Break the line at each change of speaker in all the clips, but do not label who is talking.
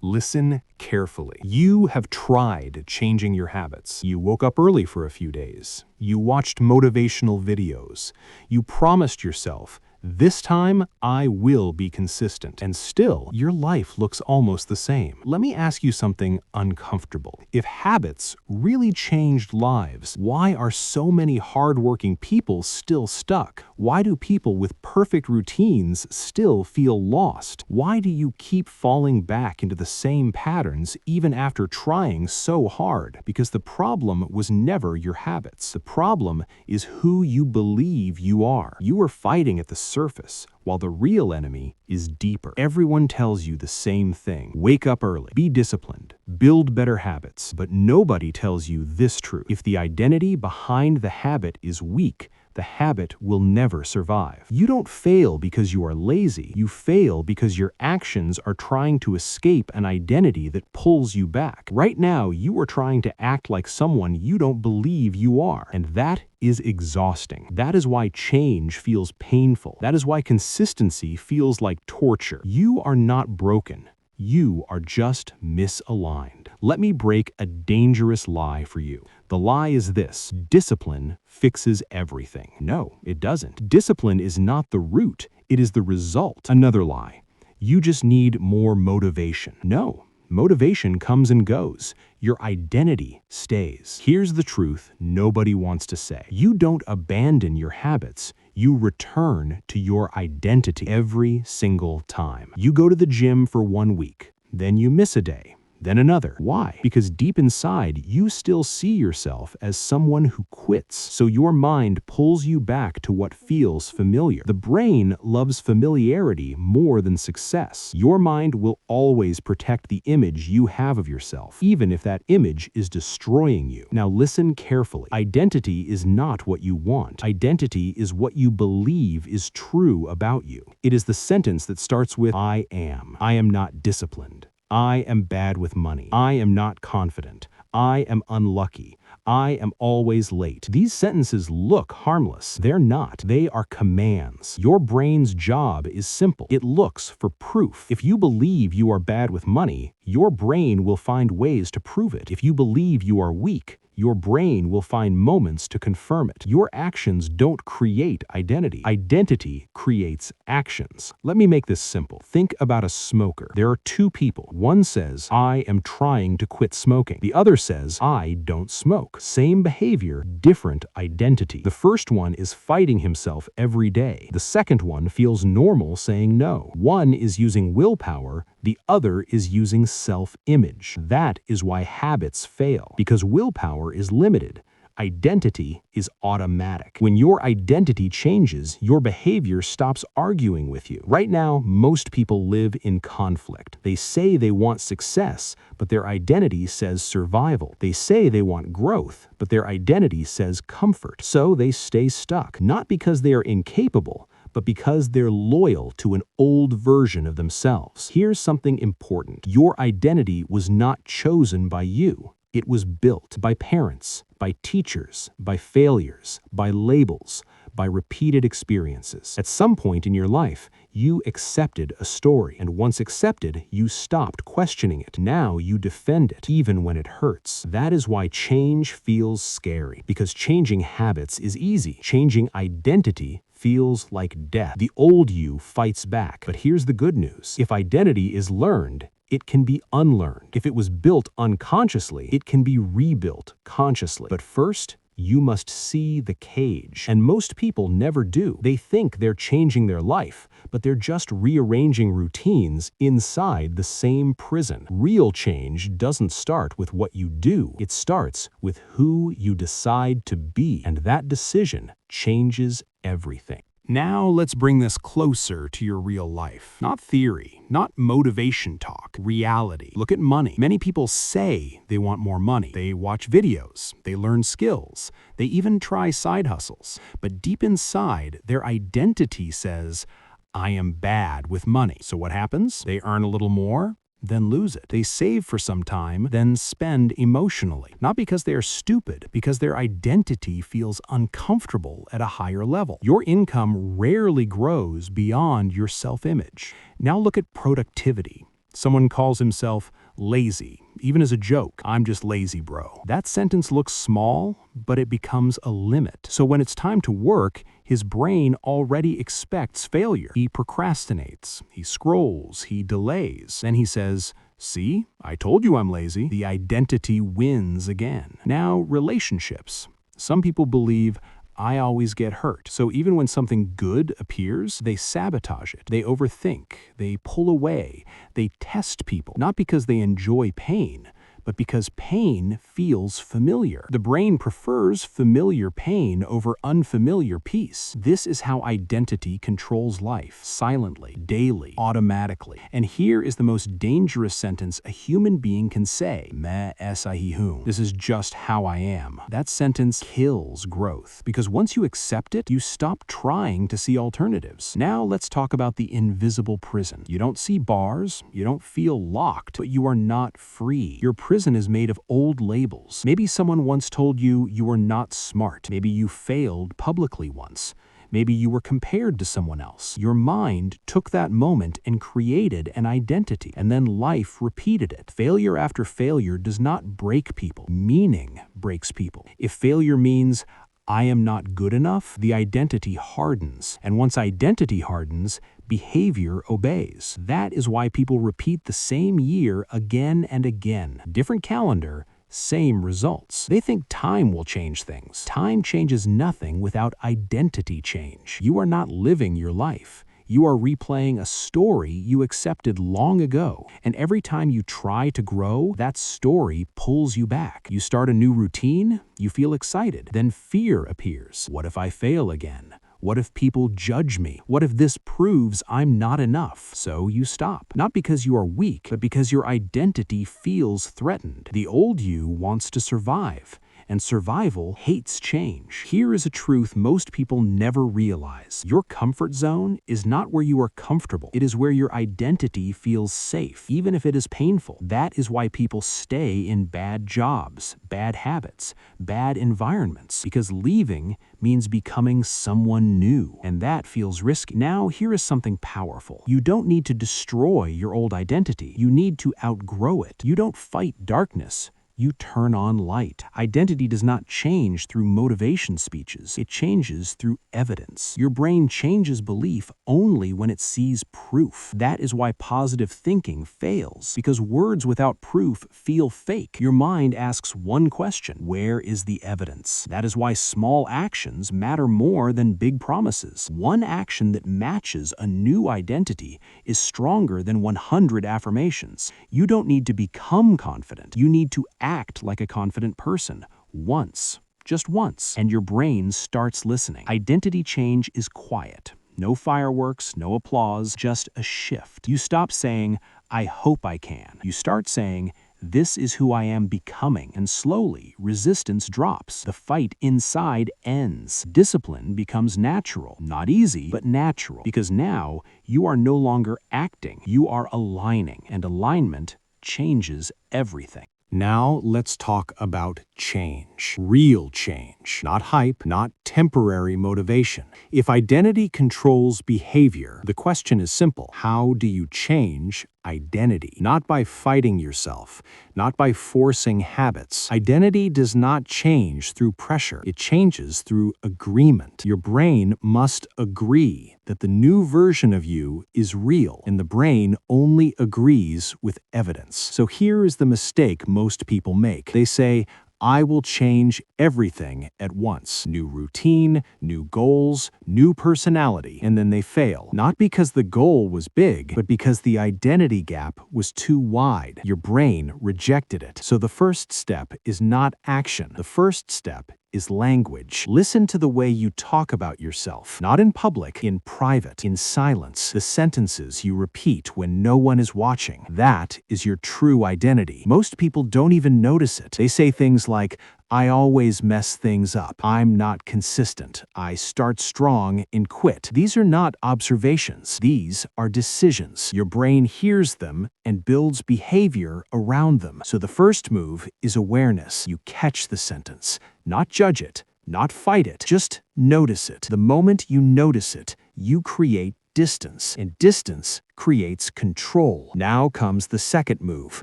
Listen carefully. You have tried changing your habits. You woke up early for a few days. You watched motivational videos. You promised yourself, this time, I will be consistent. And still, your life looks almost the same. Let me ask you something uncomfortable. If habits really changed lives, why are so many hardworking people still stuck? Why do people with perfect routines still feel lost? Why do you keep falling back into the same patterns even after trying so hard? Because the problem was never your habits. The problem is who you believe you are. You are fighting at the surface, while the real enemy is deeper. Everyone tells you the same thing. Wake up early, be disciplined, build better habits. But nobody tells you this truth. If the identity behind the habit is weak, the habit will never survive. You don't fail because you are lazy. You fail because your actions are trying to escape an identity that pulls you back. Right now, you are trying to act like someone you don't believe you are, and that is exhausting. That is why change feels painful. That is why consistency feels like torture. You are not broken. You are just misaligned. Let me break a dangerous lie for you. The lie is this: discipline fixes everything. No, it doesn't. Discipline is not the root, it is the result. Another lie: you just need more motivation. No, motivation comes and goes. Your identity stays. Here's the truth nobody wants to say. You don't abandon your habits. You return to your identity every single time. You go to the gym for 1 week, then you miss a day, then another. Why? Because deep inside, you still see yourself as someone who quits. So your mind pulls you back to what feels familiar. The brain loves familiarity more than success. Your mind will always protect the image you have of yourself, even if that image is destroying you. Now listen carefully. Identity is not what you want. Identity is what you believe is true about you. It is the sentence that starts with, I am. I am not disciplined. I am bad with money. I am not confident. I am unlucky. I am always late. These sentences look harmless. They're not. They are commands. Your brain's job is simple. It looks for proof. If you believe you are bad with money, your brain will find ways to prove it. If you believe you are weak, your brain will find moments to confirm it. Your actions don't create identity. Identity creates actions. Let me make this simple. Think about a smoker. There are two people. One says, I am trying to quit smoking. The other says, I don't smoke. Same behavior, different identity. The first one is fighting himself every day. The second one feels normal saying no. One is using willpower. The other is using self-image. That is why habits fail, because willpower is limited. Identity is automatic. When your identity changes, your behavior stops arguing with you. Right now, most people live in conflict. They say they want success, but their identity says survival. They say they want growth, but their identity says comfort. So they stay stuck, not because they are incapable, but because they're loyal to an old version of themselves. Here's something important. Your identity was not chosen by you. It was built by parents, by teachers, by failures, by labels, by repeated experiences. At some point in your life, you accepted a story, and once accepted, you stopped questioning it. Now you defend it, even when it hurts. That is why change feels scary, because changing habits is easy. Changing identity feels like death. The old you fights back. But here's the good news. If identity is learned, it can be unlearned. If it was built unconsciously, it can be rebuilt consciously. But first, you must see the cage. And most people never do. They think they're changing their life, but they're just rearranging routines inside the same prison. Real change doesn't start with what you do. It starts with who you decide to be. And that decision changes everything. Now let's bring this closer to your real life. Not theory, not motivation talk, reality. Look at money. Many people say they want more money. They watch videos, they learn skills, they even try side hustles. But deep inside, their identity says, I am bad with money. So what happens? They earn a little more, then lose it. They save for some time, then spend emotionally. Not because they are stupid, because their identity feels uncomfortable at a higher level. Your income rarely grows beyond your self-image. Now look at productivity. Someone calls himself lazy, even as a joke. I'm just lazy, bro. That sentence looks small, but it becomes a limit. So when it's time to work, his brain already expects failure. He procrastinates, he scrolls, he delays, and he says, "See, I told you I'm lazy." The identity wins again. Now, relationships. Some people believe I always get hurt. So even when something good appears, they sabotage it. They overthink. They pull away. They test people, not because they enjoy pain, but because pain feels familiar. The brain prefers familiar pain over unfamiliar peace. This is how identity controls life, silently, daily, automatically. And here is the most dangerous sentence a human being can say. Me esahi hum. This is just how I am. That sentence kills growth, because once you accept it, you stop trying to see alternatives. Now let's talk about the invisible prison. You don't see bars, you don't feel locked, but you are not free. Your prison is made of old labels. Maybe someone once told you you were not smart. Maybe you failed publicly once. Maybe you were compared to someone else. Your mind took that moment and created an identity, and then life repeated it. Failure after failure does not break people. Meaning breaks people. If failure means I am not good enough, the identity hardens. And once identity hardens, behavior obeys. That is why people repeat the same year again and again. Different calendar, same results. They think time will change things. Time changes nothing without identity change. You are not living your life. You are replaying a story you accepted long ago, and every time you try to grow, that story pulls you back. You start a new routine, you feel excited, then fear appears. What if I fail again? What if people judge me? What if this proves I'm not enough? So you stop. Not because you are weak, but because your identity feels threatened. The old you wants to survive, and survival hates change. Here is a truth most people never realize. Your comfort zone is not where you are comfortable. It is where your identity feels safe, even if it is painful. That is why people stay in bad jobs, bad habits, bad environments, because leaving means becoming someone new, and that feels risky. Now, here is something powerful. You don't need to destroy your old identity. You need to outgrow it. You don't fight darkness. You turn on light. Identity does not change through motivation speeches. It changes through evidence. Your brain changes belief only when it sees proof. That is why positive thinking fails, because words without proof feel fake. Your mind asks one question: where is the evidence? That is why small actions matter more than big promises. One action that matches a new identity is stronger than 100 affirmations. You don't need to become confident. You need to act like a confident person once, just once, and your brain starts listening. Identity change is quiet. No fireworks, no applause, just a shift. You stop saying, I hope I can. You start saying, this is who I am becoming, and slowly, resistance drops. The fight inside ends. Discipline becomes natural. Not easy, but natural, because now you are no longer acting. You are aligning, and alignment changes everything. Now let's talk about change. Real change. Not hype, not temporary motivation. If identity controls behavior, the question is simple. How do you change identity? Not by fighting yourself, not by forcing habits. Identity does not change through pressure. It changes through agreement. Your brain must agree that the new version of you is real, and the brain only agrees with evidence. So here is the mistake most people make. They say, I will change everything at once. New routine, new goals, new personality, and then they fail. Not because the goal was big, but because the identity gap was too wide. Your brain rejected it. So the first step is not action. The first step is language. Listen to the way you talk about yourself. Not in public, in private, in silence. The sentences you repeat when no one is watching. That is your true identity. Most people don't even notice it. They say things like, I always mess things up. I'm not consistent. I start strong and quit. These are not observations. These are decisions. Your brain hears them and builds behavior around them. So the first move is awareness. You catch the sentence, not judge it, not fight it, just notice it. The moment you notice it, you create distance, and distance creates control. Now comes the second move,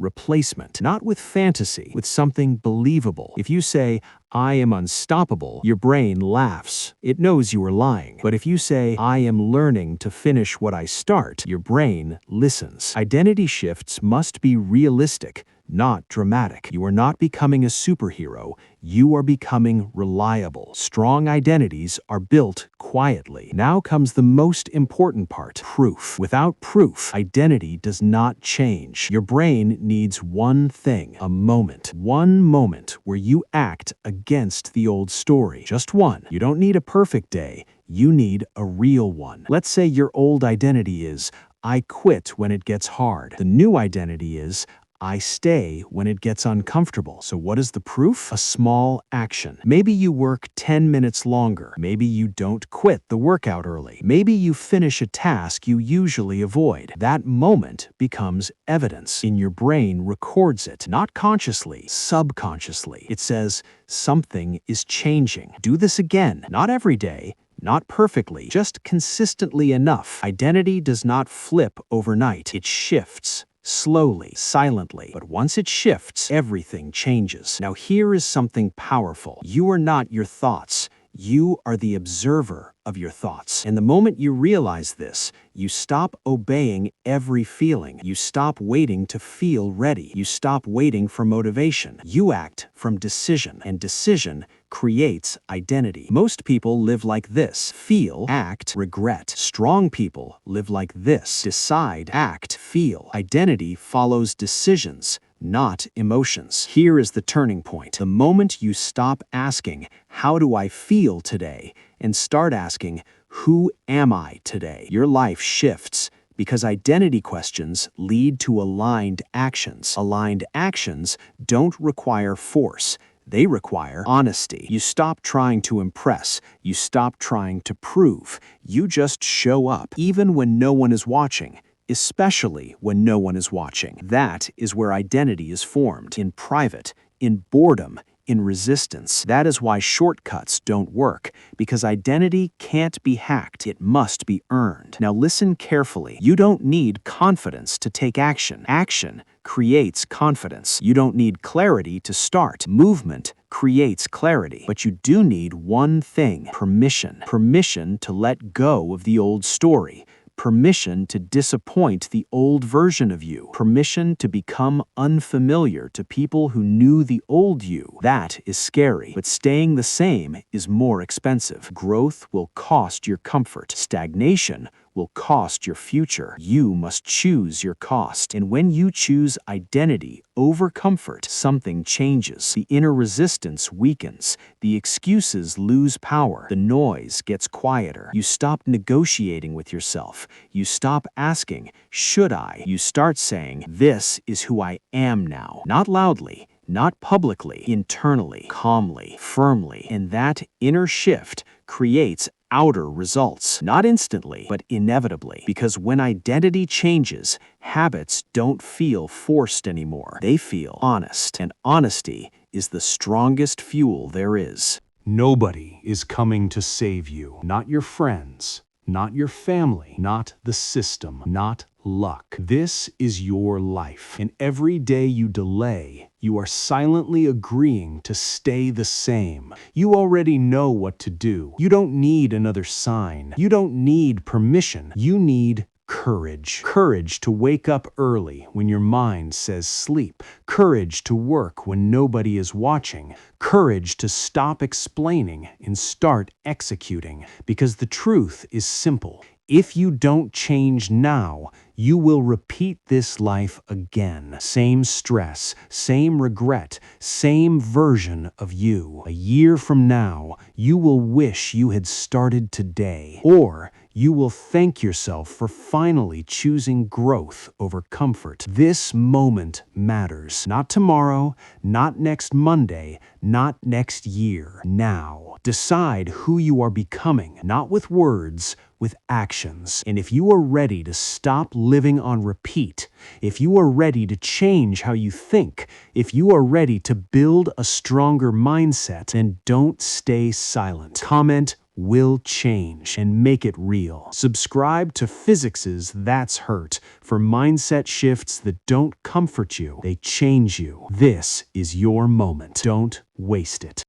replacement. Not with fantasy, with something believable. If you say, I am unstoppable, your brain laughs. It knows you are lying. But if you say, I am learning to finish what I start, your brain listens. Identity shifts must be realistic, not dramatic. You are not becoming a superhero. You are becoming reliable. Strong identities are built quietly. Now comes the most important part, proof. Without proof, identity does not change. Your brain needs one thing, a moment. One moment where you act against the old story. Just one. You don't need a perfect day. You need a real one. Let's say your old identity is, I quit when it gets hard. The new identity is, I stay when it gets uncomfortable. So what is the proof? A small action. Maybe you work 10 minutes longer. Maybe you don't quit the workout early. Maybe you finish a task you usually avoid. That moment becomes evidence. In your brain records it, not consciously, subconsciously. It says, something is changing. Do this again. Not every day. Not perfectly, just consistently enough. Identity does not flip overnight. It shifts. Slowly, silently, but once it shifts, everything changes. Now here is something powerful. You are not your thoughts. You are the observer of your thoughts. And the moment you realize this, you stop obeying every feeling. You stop waiting to feel ready. You stop waiting for motivation. You act from decision, and decision creates identity. Most people live like this: feel, act, regret. Strong people live like this: decide, act, feel. Identity follows decisions, not emotions. Here is the turning point. The moment you stop asking, how do I feel today, and start asking, who am I today, your life shifts. Because identity questions lead to aligned actions. Aligned actions don't require force. They require honesty. You stop trying to impress. You stop trying to prove. You just show up, even when no one is watching. Especially when no one is watching. That is where identity is formed, in private, in boredom, in resistance. That is why shortcuts don't work, because identity can't be hacked. It must be earned. Now listen carefully. You don't need confidence to take action. Action creates confidence. You don't need clarity to start. Movement creates clarity. But you do need one thing: permission. Permission to let go of the old story. Permission to disappoint the old version of you. Permission to become unfamiliar to people who knew the old you. That is scary, but staying the same is more expensive. Growth will cost your comfort. Stagnation will cost your future. You must choose your cost. And when you choose identity over comfort, something changes. The inner resistance weakens. The excuses lose power. The noise gets quieter. You stop negotiating with yourself. You stop asking, should I? You start saying, this is who I am now. Not loudly, not publicly, internally, calmly, firmly. And that inner shift creates outer results, not instantly, but inevitably. Because when identity changes, habits don't feel forced anymore. They feel honest, and honesty is the strongest fuel there is.
Nobody is coming to save you. Not your friends, not your family, not the system, not luck. This is your life. And every day you delay, you are silently agreeing to stay the same. You already know what to do. You don't need another sign. You don't need permission. You need courage. Courage to wake up early when your mind says sleep. Courage to work when nobody is watching. Courage to stop explaining and start executing. Because the truth is simple. If you don't change now, you will repeat this life again. Same stress, same regret, same version of you. A year from now, you will wish you had started today. Or you will thank yourself for finally choosing growth over comfort. This moment matters. Not tomorrow, not next Monday, not next year. Now. Decide who you are becoming, not with words, with actions. And if you are ready to stop living on repeat, if you are ready to change how you think, if you are ready to build a stronger mindset, then don't stay silent. Comment will change and make it real. Subscribe to Physics's That's Hurt for mindset shifts that don't comfort you, they change you. This is your moment. Don't waste it.